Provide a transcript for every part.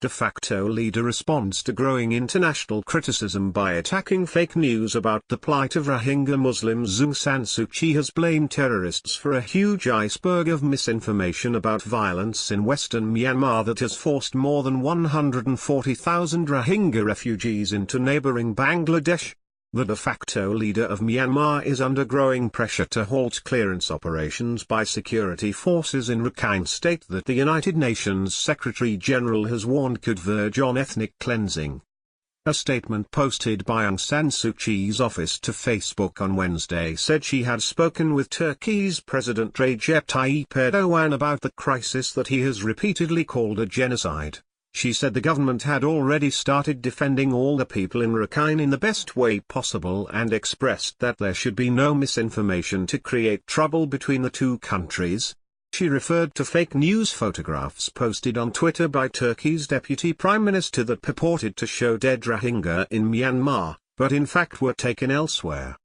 De facto leader responds to growing international criticism by attacking fake news about the plight of Rohingya Muslims. Aung San Suu Kyi has blamed terrorists for a huge iceberg of misinformation about violence in western Myanmar that has forced more than 140,000 Rohingya refugees into neighboring Bangladesh. The de facto leader of Myanmar is under growing pressure to halt clearance operations by security forces in Rakhine State that the United Nations Secretary-General has warned could verge on ethnic cleansing. A statement posted by Aung San Suu Kyi's office to Facebook on Wednesday said she had spoken with Turkey's President Recep Tayyip Erdogan about the crisis that he has repeatedly called a genocide. She said the government had already started defending all the people in Rakhine in the best way possible and expressed that there should be no misinformation to create trouble between the two countries. She referred to fake news photographs posted on Twitter by Turkey's deputy prime minister that purported to show dead Rohingya in Myanmar, but in fact were taken elsewhere.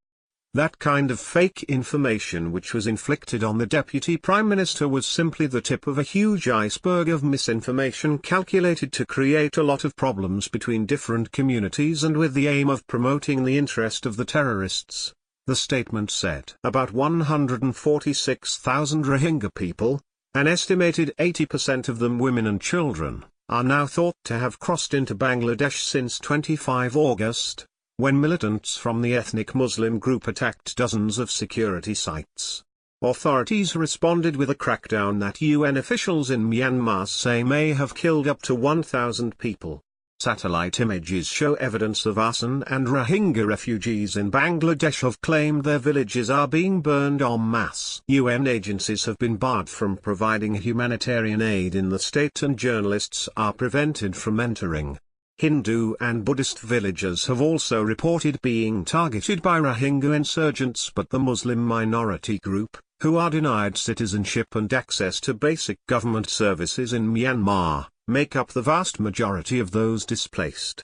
That kind of fake information which was inflicted on the deputy prime minister was simply the tip of a huge iceberg of misinformation calculated to create a lot of problems between different communities and with the aim of promoting the interest of the terrorists, the statement said. About 146,000 Rohingya people, an estimated 80% of them women and children, are now thought to have crossed into Bangladesh since 25 August. When militants from the ethnic Muslim group attacked dozens of security sites. Authorities responded with a crackdown that UN officials in Myanmar say may have killed up to 1,000 people. Satellite images show evidence of arson, and Rohingya refugees in Bangladesh have claimed their villages are being burned en masse. UN agencies have been barred from providing humanitarian aid in the state and journalists are prevented from entering. Hindu and Buddhist villages have also reported being targeted by Rohingya insurgents, but the Muslim minority group, who are denied citizenship and access to basic government services in Myanmar, make up the vast majority of those displaced.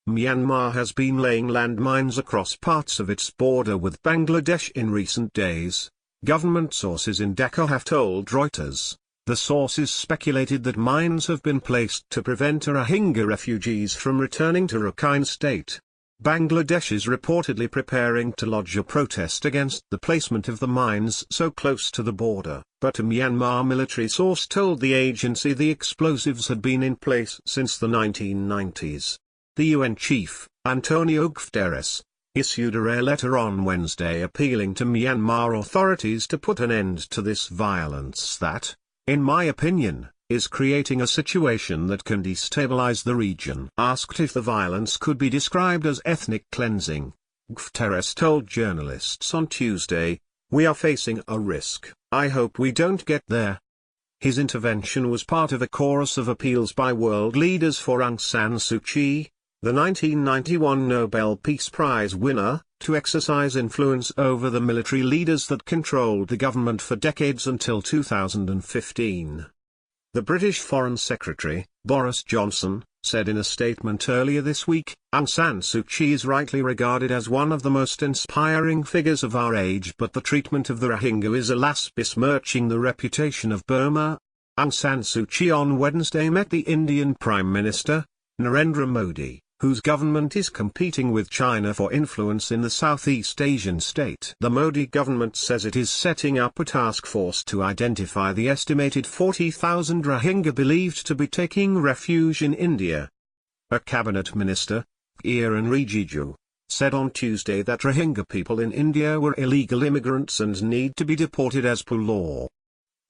Myanmar has been laying landmines across parts of its border with Bangladesh in recent days, government sources in Dhaka have told Reuters. The sources speculated that mines have been placed to prevent Rohingya refugees from returning to Rakhine State. Bangladesh is reportedly preparing to lodge a protest against the placement of the mines so close to the border, but a Myanmar military source told the agency the explosives had been in place since the 1990s. The UN chief, Antonio Guterres, issued a rare letter on Wednesday appealing to Myanmar authorities to put an end to this violence that, in my opinion, is creating a situation that can destabilize the region. Asked if the violence could be described as ethnic cleansing, Guterres told journalists on Tuesday, "We are facing a risk. I hope we don't get there." His intervention was part of a chorus of appeals by world leaders for Aung San Suu Kyi, the 1991 Nobel Peace Prize winner, to exercise influence over the military leaders that controlled the government for decades until 2015. The British Foreign Secretary, Boris Johnson, said in a statement earlier this week, Aung San Suu Kyi is rightly regarded as one of the most inspiring figures of our age, but the treatment of the Rohingya is alas besmirching the reputation of Burma. Aung San Suu Kyi on Wednesday met the Indian Prime Minister, Narendra Modi, whose government is competing with China for influence in the Southeast Asian state. The Modi government says it is setting up a task force to identify the estimated 40,000 Rohingya believed to be taking refuge in India. A cabinet minister, Kiren Rijiju, said on Tuesday that Rohingya people in India were illegal immigrants and need to be deported as per law.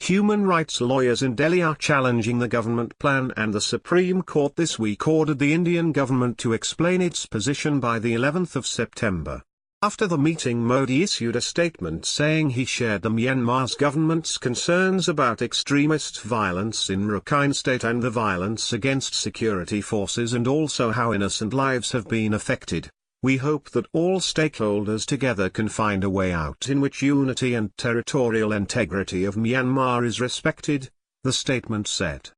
Human rights lawyers in Delhi are challenging the government plan, and the Supreme Court this week ordered the Indian government to explain its position by the 11th of September. After the meeting, Modi issued a statement saying he shared the Myanmar's government's concerns about extremist violence in Rakhine State and the violence against security forces and also how innocent lives have been affected. We hope that all stakeholders together can find a way out in which unity and territorial integrity of Myanmar is respected, the statement said.